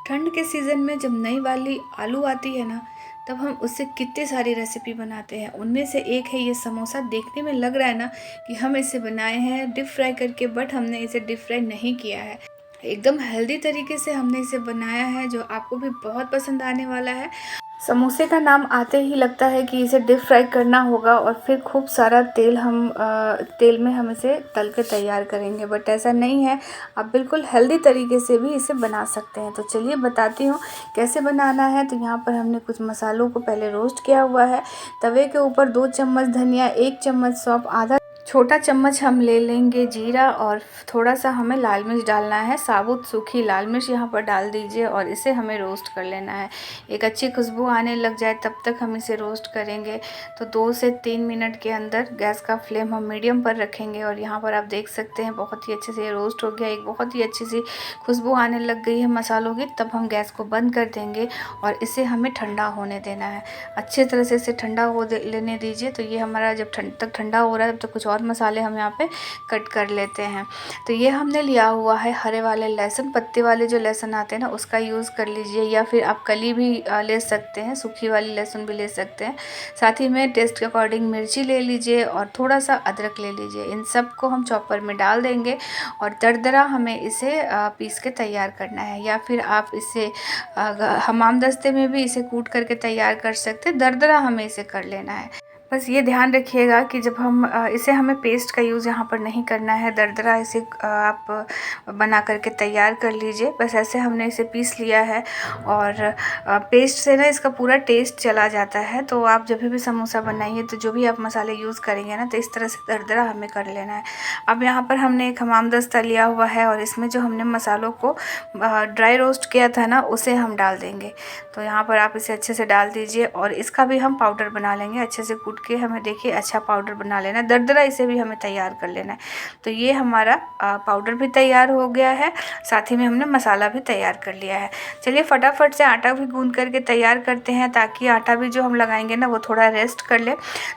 ठंड के सीज़न में जब नई वाली आलू आती है ना, तब हम उससे कितनी सारी रेसिपी बनाते हैं। उनमें से एक है ये समोसा। देखने में लग रहा है ना कि हम इसे बनाए हैं डीप फ्राई करके, बट हमने इसे डीप फ्राई नहीं किया है। एकदम हेल्दी तरीके से हमने इसे बनाया है, जो आपको भी बहुत पसंद आने वाला है। समोसे का नाम आते ही लगता है कि इसे डीप फ्राई करना होगा और फिर खूब सारा तेल में हम इसे तल के तैयार करेंगे, बट ऐसा नहीं है। आप बिल्कुल हेल्दी तरीके से भी इसे बना सकते हैं। तो चलिए बताती हूँ कैसे बनाना है। तो यहाँ पर हमने कुछ मसालों को पहले रोस्ट किया हुआ है। तवे के ऊपर 2 चम्मच धनिया, 1 चम्मच सौंफ, आधा छोटा चम्मच हम ले लेंगे जीरा, और थोड़ा सा हमें लाल मिर्च डालना है। साबुत सूखी लाल मिर्च यहाँ पर डाल दीजिए और इसे हमें रोस्ट कर लेना है। एक अच्छी खुशबू आने लग जाए तब तक हम इसे रोस्ट करेंगे। तो 2 से 3 मिनट के अंदर गैस का फ्लेम हम मीडियम पर रखेंगे। और यहाँ पर आप देख सकते हैं बहुत ही अच्छे से ये रोस्ट हो गया। एक बहुत ही अच्छी सी खुशबू आने लग गई है मसालों की। तब हम गैस को बंद कर देंगे और इसे हमें ठंडा होने देना है। अच्छी तरह से इसे ठंडा लेने दीजिए। तो ये हमारा जब ठंडा हो रहा है तब तक कुछ और मसाले हम यहाँ पे कट कर लेते हैं। तो ये हमने लिया हुआ है हरे वाले लहसुन, पत्ते वाले जो लहसुन आते हैं ना उसका यूज़ कर लीजिए, या फिर आप कली भी ले सकते हैं, सूखी वाली लहसुन भी ले सकते हैं। साथ ही में टेस्ट के अकॉर्डिंग मिर्ची ले लीजिए और थोड़ा सा अदरक ले लीजिए। इन सब को हम चॉपर में डाल देंगे और दरदरा हमें इसे पीस के तैयार करना है, या फिर आप इसे हमाम दस्ते में भी इसे कूट करके तैयार कर सकते हैं। दरदरा हमें इसे कर लेना है। बस ये ध्यान रखिएगा कि जब हम इसे हमें पेस्ट का यूज़ यहाँ पर नहीं करना है। दरदरा इसे आप बना करके तैयार कर लीजिए। बस ऐसे हमने इसे पीस लिया है और पेस्ट से ना इसका पूरा टेस्ट चला जाता है। तो आप जब भी समोसा बनाइए तो जो भी आप मसाले यूज़ करेंगे ना, तो इस तरह से दरदरा हमें कर लेना है। अब यहाँ पर हमने एक हमाम दस्ता लिया हुआ है और इसमें जो हमने मसालों को ड्राई रोस्ट किया था ना, उसे हम डाल देंगे। तो यहाँ पर आप इसे अच्छे से डाल दीजिए और इसका भी हम पाउडर बना लेंगे। अच्छे से कूट के हमें देखिए अच्छा पाउडर बना लेना है। दरदरा इसे भी हमें तैयार कर लेना है। तो ये हमारा पाउडर भी तैयार हो गया है, साथ ही में हमने मसाला भी तैयार कर लिया है। चलिए फटाफट से आटा भी गूंद करके तैयार करते हैं, ताकि आटा भी जो हम लगाएंगे ना वो थोड़ा रेस्ट कर ले।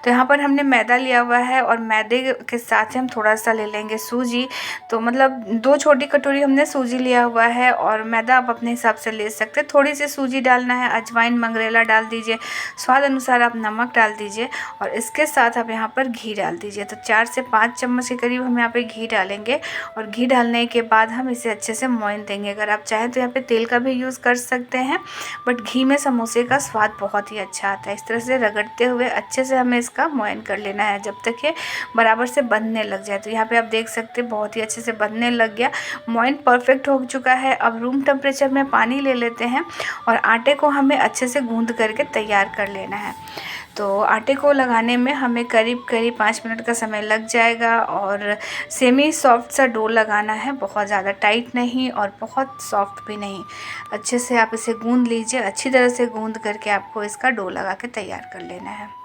तो यहाँ पर हमने मैदा लिया हुआ है और मैदे के साथ हम थोड़ा सा ले लेंगे सूजी। तो मतलब 2 छोटी कटोरी हमने सूजी लिया हुआ है और मैदा आप अपने हिसाब से ले सकते हैं। थोड़ी सी सूजी डालना है, अजवाइन मंगरेला डाल दीजिए, स्वाद अनुसार आप नमक डाल दीजिए और इसके साथ आप यहाँ पर घी डाल दीजिए। तो 4 से 5 चम्मच के करीब हम यहाँ पे घी डालेंगे और घी डालने के बाद हम इसे अच्छे से मोइन देंगे। अगर आप चाहें तो यहाँ पे तेल का भी यूज़ कर सकते हैं, बट घी में समोसे का स्वाद बहुत ही अच्छा आता है। इस तरह से रगड़ते हुए अच्छे से हमें इसका मोइन कर लेना है जब तक ये बराबर से बंधने लग जाए। तो यहाँ पर आप देख सकते हैं बहुत ही अच्छे से बंधने लग गया, मोइन परफेक्ट हो चुका है। अब रूम टेम्परेचर में पानी ले लेते हैं और आटे को हमें अच्छे से गूँध करके तैयार कर लेना है। तो आटे को लगाने में हमें करीब 5 मिनट का समय लग जाएगा और सेमी सॉफ्ट सा डो लगाना है, बहुत ज़्यादा टाइट नहीं और बहुत सॉफ्ट भी नहीं। अच्छे से आप इसे गूंद लीजिए। अच्छी तरह से गूंद करके आपको इसका डो लगा के तैयार कर लेना है।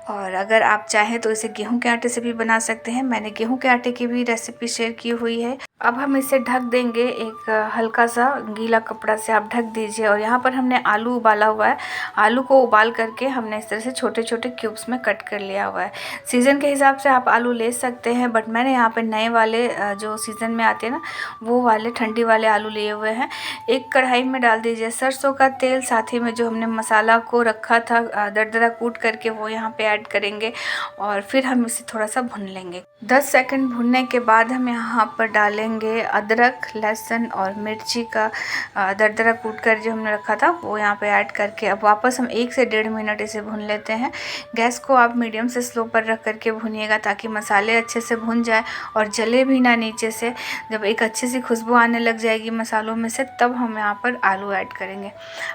और अगर आप चाहें तो इसे गेहूं के आटे से भी बना सकते हैं। मैंने गेहूं के आटे की भी रेसिपी शेयर की हुई है। अब हम इसे ढक देंगे, एक हल्का सा गीला कपड़ा से आप ढक दीजिए। और यहाँ पर हमने आलू उबाला हुआ है। आलू को उबाल करके हमने इस तरह से छोटे छोटे क्यूब्स में कट कर लिया हुआ है। सीज़न के हिसाब से आप आलू ले सकते हैं, बट मैंने यहाँ पर नए वाले जो सीज़न में आते हैं ना, वो वाले ठंडी वाले आलू लिए हुए हैं। एक कढ़ाई में डाल दीजिए सरसों का तेल, साथ ही में जो हमने मसाला को रखा था दरदरा कूट करके वो यहाँ पे ऐड करेंगे और फिर हम इसे थोड़ा सा भून लेंगे। 10 सेकंड भुनने के बाद हम यहाँ पर डालेंगे अदरक, लहसुन और मिर्ची का दरदरा कूट कर जो हमने रखा था वो यहाँ पे ऐड करके अब वापस हम 1 से 1.5 मिनट इसे भून लेते हैं। गैस को आप मीडियम से स्लो पर रख करके भुनिएगा, ताकि मसाले अच्छे से भुन जाए और जले भी ना नीचे से। जब एक अच्छी सी खुशबू आने लग जाएगी मसालों में से, तब हम यहाँ पर आलू ऐड करेंगे।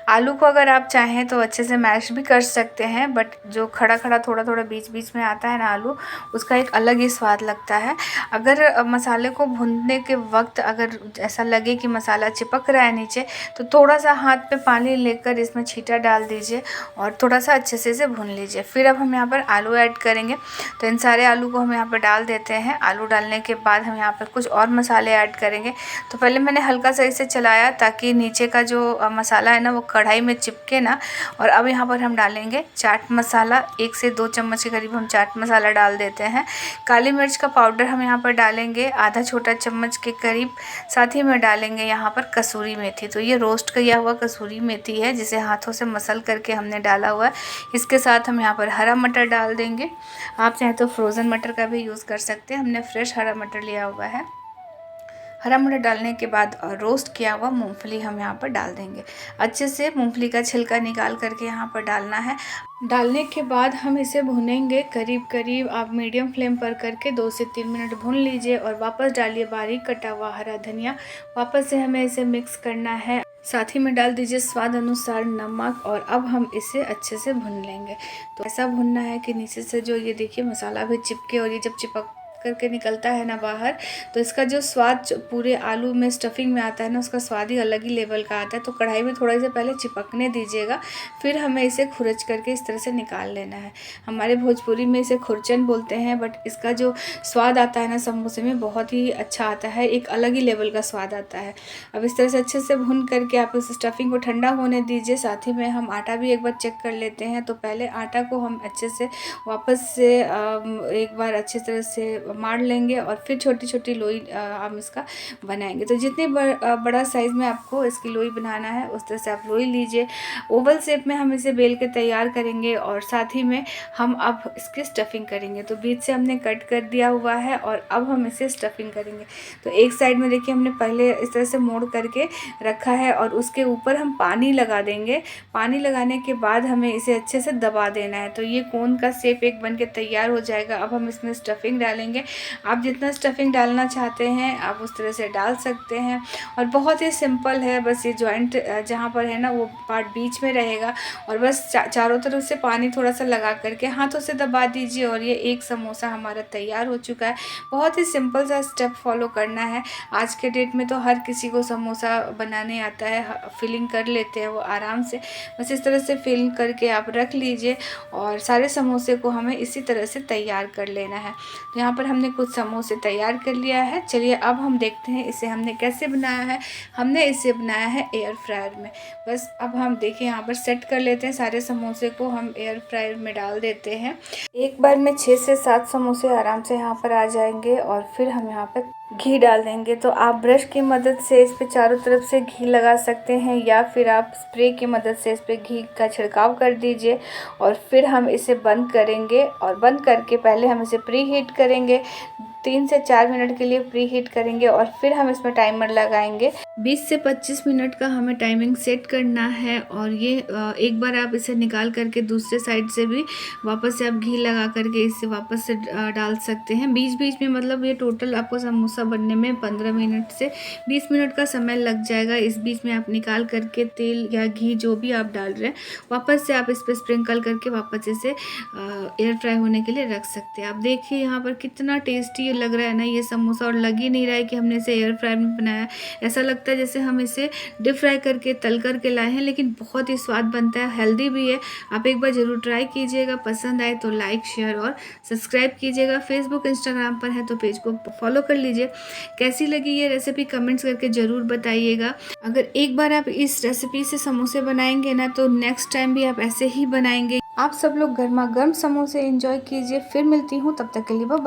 आलू को अगर आप चाहें तो अच्छे से मैश भी कर सकते हैं, बट जो खड़ा खड़ा थोड़ा थोड़ा बीच बीच में आता है ना आलू, उसका एक अलग ही स्वाद लगता है। अगर मसाले को भूनने के वक्त अगर ऐसा लगे कि मसाला चिपक रहा है नीचे, तो थोड़ा सा हाथ पे पानी लेकर इसमें छींटा डाल दीजिए और थोड़ा सा अच्छे से इसे भून लीजिए। फिर अब हम यहाँ पर आलू ऐड करेंगे। तो इन सारे आलू को हम यहाँ पर डाल देते हैं। आलू डालने के बाद हम यहाँ पर कुछ और मसाले ऐड करेंगे। तो पहले मैंने हल्का सा इसे चलाया ताकि नीचे का जो मसाला है ना वो कढ़ाई में चिपके ना। और अब यहाँ पर हम डालेंगे चाट मसाला। 1 से 2 चम्मच के करीब हम चाट मसाला डाल देते हैं। काली मिर्च का पाउडर हम यहाँ पर डालेंगे, आधा छोटा चम्मच चम्मच के करीब। साथ ही में डालेंगे यहाँ पर कसूरी मेथी। तो ये रोस्ट किया हुआ कसूरी मेथी है जिसे हाथों से मसल करके हमने डाला हुआ है। इसके साथ हम यहाँ पर हरा मटर डाल देंगे। आप चाहे तो फ्रोज़न मटर का भी यूज़ कर सकते हैं। हमने फ्रेश हरा मटर लिया हुआ है। हरा मटर डालने के बाद रोस्ट किया हुआ मूंगफली हम यहाँ पर डाल देंगे। अच्छे से मूंगफली का छिलका निकाल करके यहाँ पर डालना है। डालने के बाद हम इसे भुनेंगे करीब आप मीडियम फ्लेम पर करके 2 से 3 मिनट भून लीजिए और वापस डालिए बारीक कटा हुआ हरा धनिया। वापस से हमें इसे मिक्स करना है। साथ ही में डाल दीजिए स्वाद अनुसार नमक और अब हम इसे अच्छे से भून लेंगे। तो ऐसा भुनना है कि नीचे से जो ये देखिए मसाला भी चिपके, और ये जब चिपक करके निकलता है ना बाहर, तो इसका जो स्वाद पूरे आलू में स्टफिंग में आता है ना, उसका स्वाद ही अलग ही लेवल का आता है। तो कढ़ाई में थोड़ा सा पहले चिपकने दीजिएगा, फिर हमें इसे खुरच करके इस तरह से निकाल लेना है। हमारे भोजपुरी में इसे खुरचन बोलते हैं, बट इसका जो स्वाद आता है ना समोसे में बहुत ही अच्छा आता है, एक अलग ही लेवल का स्वाद आता है। अब इस तरह से अच्छे से भून करके आप इस स्टफिंग को ठंडा होने दीजिए। साथ ही में हम आटा भी एक बार चेक कर लेते हैं। तो पहले आटा को हम अच्छे से वापस से एक बार अच्छी तरह से मार लेंगे और फिर छोटी छोटी लोई हम इसका बनाएंगे। तो जितने बड़ा साइज़ में आपको इसकी लोई बनाना है उस तरह से आप लोई लीजिए। ओवल शेप में हम इसे बेल के तैयार करेंगे और साथ ही में हम अब इसकी स्टफिंग करेंगे। तो बीच से हमने कट कर दिया हुआ है और अब हम इसे स्टफिंग करेंगे। तो एक साइड में देखिए हमने पहले इस तरह से मोड़ करके रखा है और उसके ऊपर हम पानी लगा देंगे। पानी लगाने के बाद हमें इसे अच्छे से दबा देना है। तो ये कोन का शेप एक बन के तैयार हो जाएगा। अब हम इसमें स्टफिंग डालेंगे। आप जितना स्टफिंग डालना चाहते हैं आप उस तरह से डाल सकते हैं और बहुत ही सिंपल है। बस ये जॉइंट जहाँ पर है ना वो पार्ट बीच में रहेगा और बस चारों तरफ से पानी थोड़ा सा लगा करके हाथों से दबा दीजिए और ये एक समोसा हमारा तैयार हो चुका है। बहुत ही सिंपल सा स्टेप फॉलो करना है। आज के डेट में तो हर किसी को समोसा बनाने आता है, फिलिंग कर लेते हैं वो आराम से। बस इस तरह से फिलिंग करके आप रख लीजिए और सारे समोसे को हमें इसी तरह से तैयार कर लेना है। तो यहाँ पर हमने कुछ समोसे तैयार कर लिया है। चलिए अब हम देखते हैं इसे हमने कैसे बनाया है। हमने इसे बनाया है एयर फ्रायर में। बस अब हम देखिए यहाँ पर सेट कर लेते हैं। सारे समोसे को हम एयर फ्रायर में डाल देते हैं। एक बार में 6 से 7 समोसे आराम से यहाँ पर आ जाएंगे और फिर हम यहाँ पर घी डाल देंगे। तो आप ब्रश की मदद से इस पे चारों तरफ से घी लगा सकते हैं या फिर आप स्प्रे की मदद से इस पे घी का छिड़काव कर दीजिए और फिर हम इसे बंद करेंगे। और बंद करके पहले हम इसे प्री हीट करेंगे, 3 से 4 मिनट के लिए प्री हीट करेंगे और फिर हम इसमें टाइमर लगाएंगे। 20 से 25 मिनट का हमें टाइमिंग सेट करना है। और ये एक बार आप इसे निकाल करके दूसरे साइड से भी वापस से आप घी लगा करके इसे वापस से डाल सकते हैं बीच बीच में। मतलब ये टोटल आपको समोसा बनने में 15 मिनट से 20 मिनट का समय लग जाएगा। इस बीच में आप निकाल करके तेल या घी जो भी आप डाल रहे हैं वापस से आप इस पर स्प्रिंकल करके वापस इसे एयर फ्राई होने के लिए रख सकते हैं। आप देखिए यहाँ पर कितना टेस्टी लग रहा है ना ये समोसा, और लग ही नहीं रहा है कि हमने इसे एयर फ्राई में बनाया। ऐसा लगता है जैसे हम इसे डीप फ्राई करके तल करके लाए हैं, लेकिन बहुत ही स्वाद बनता है, हेल्दी भी है। आप एक बार ज़रूर ट्राई कीजिएगा। पसंद आए तो लाइक शेयर और सब्सक्राइब कीजिएगा। फेसबुक इंस्टाग्राम पर है तो पेज को फॉलो कर लीजिए। कैसी लगी ये रेसिपी कमेंट्स करके ज़रूर बताइएगा। अगर एक बार आप इस रेसिपी से समोसे बनाएंगे ना तो नेक्स्ट टाइम भी आप ऐसे ही बनाएंगे। आप सब लोग गर्मा गर्म समोसे एंजॉय कीजिए। फिर मिलती हूँ, तब तक के लिए बाय बाय।